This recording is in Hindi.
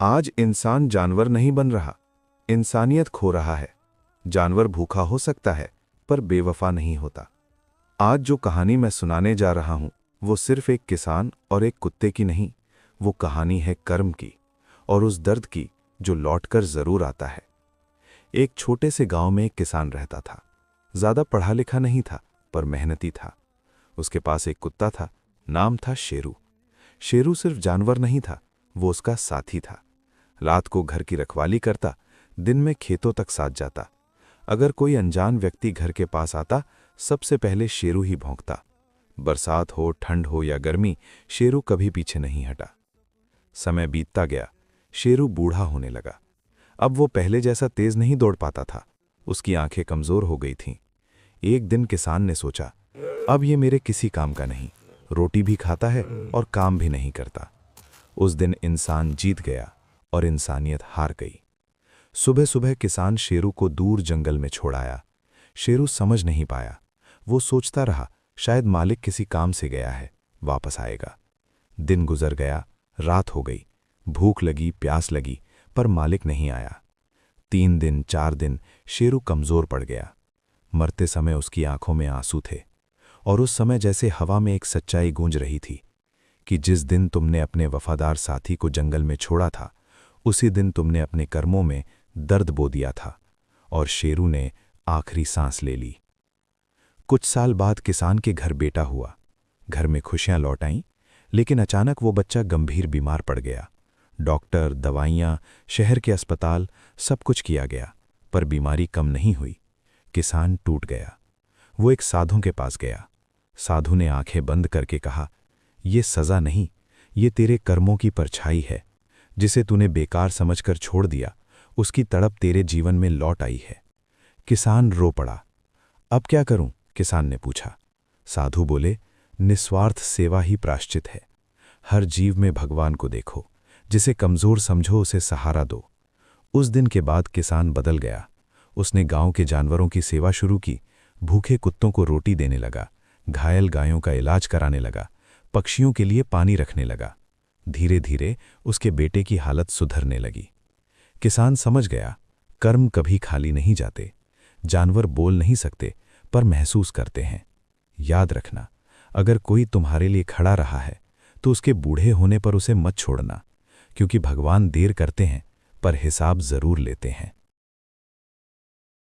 आज इंसान जानवर नहीं बन रहा, इंसानियत खो रहा है। जानवर भूखा हो सकता है, पर बेवफा नहीं होता। आज जो कहानी मैं सुनाने जा रहा हूं, वो सिर्फ एक किसान और एक कुत्ते की नहीं, वो कहानी है कर्म की और उस दर्द की जो लौटकर जरूर आता है। एक छोटे से गांव में एक किसान रहता था। ज्यादा पढ़ा लिखा नहीं था, पर मेहनती था। उसके पास एक कुत्ता था, नाम था शेरू। शेरू सिर्फ जानवर नहीं था, वो उसका साथी था। रात को घर की रखवाली करता, दिन में खेतों तक साथ जाता। अगर कोई अनजान व्यक्ति घर के पास आता, सबसे पहले शेरू ही भौंकता। बरसात हो, ठंड हो या गर्मी, शेरू कभी पीछे नहीं हटा। समय बीतता गया, शेरू बूढ़ा होने लगा। अब वो पहले जैसा तेज नहीं दौड़ पाता था, उसकी आंखें कमजोर हो गई थीं। एक दिन किसान ने सोचा, अब ये मेरे किसी काम का नहीं, रोटी भी खाता है और काम भी नहीं करता। उस दिन इंसान जीत गया और इंसानियत हार गई। सुबह सुबह किसान शेरू को दूर जंगल में छोड़ आया। शेरू समझ नहीं पाया। वो सोचता रहा, शायद मालिक किसी काम से गया है, वापस आएगा। दिन गुजर गया, रात हो गई, भूख लगी, प्यास लगी, पर मालिक नहीं आया। 3 दिन, 4 दिन, शेरू कमजोर पड़ गया। मरते समय उसकी आंखों में आंसू थे और उस समय जैसे हवा में एक सच्चाई गूंज रही थी कि जिस दिन तुमने अपने वफादार साथी को जंगल में छोड़ा था, उसी दिन तुमने अपने कर्मों में दर्द बो दिया था। और शेरू ने आखिरी सांस ले ली। कुछ साल बाद किसान के घर बेटा हुआ। घर में खुशियां लौट आईं, लेकिन अचानक वो बच्चा गंभीर बीमार पड़ गया। डॉक्टर, दवाइयां, शहर के अस्पताल, सब कुछ किया गया, पर बीमारी कम नहीं हुई। किसान टूट गया। वो एक साधु के पास गया। साधु ने आंखें बंद करके कहा, ये सजा नहीं, ये तेरे कर्मों की परछाई है। जिसे तूने बेकार समझकर छोड़ दिया, उसकी तड़प तेरे जीवन में लौट आई है। किसान रो पड़ा। अब क्या करूं? किसान ने पूछा। साधु बोले, निस्वार्थ सेवा ही प्रायश्चित है। हर जीव में भगवान को देखो, जिसे कमजोर समझो उसे सहारा दो। उस दिन के बाद किसान बदल गया। उसने गांव के जानवरों की सेवा शुरू की, भूखे कुत्तों को रोटी देने लगा, घायल गायों का इलाज कराने लगा, पक्षियों के लिए पानी रखने लगा। धीरे धीरे उसके बेटे की हालत सुधरने लगी। किसान समझ गया, कर्म कभी खाली नहीं जाते। जानवर बोल नहीं सकते, पर महसूस करते हैं। याद रखना, अगर कोई तुम्हारे लिए खड़ा रहा है, तो उसके बूढ़े होने पर उसे मत छोड़ना, क्योंकि भगवान देर करते हैं, पर हिसाब जरूर लेते हैं।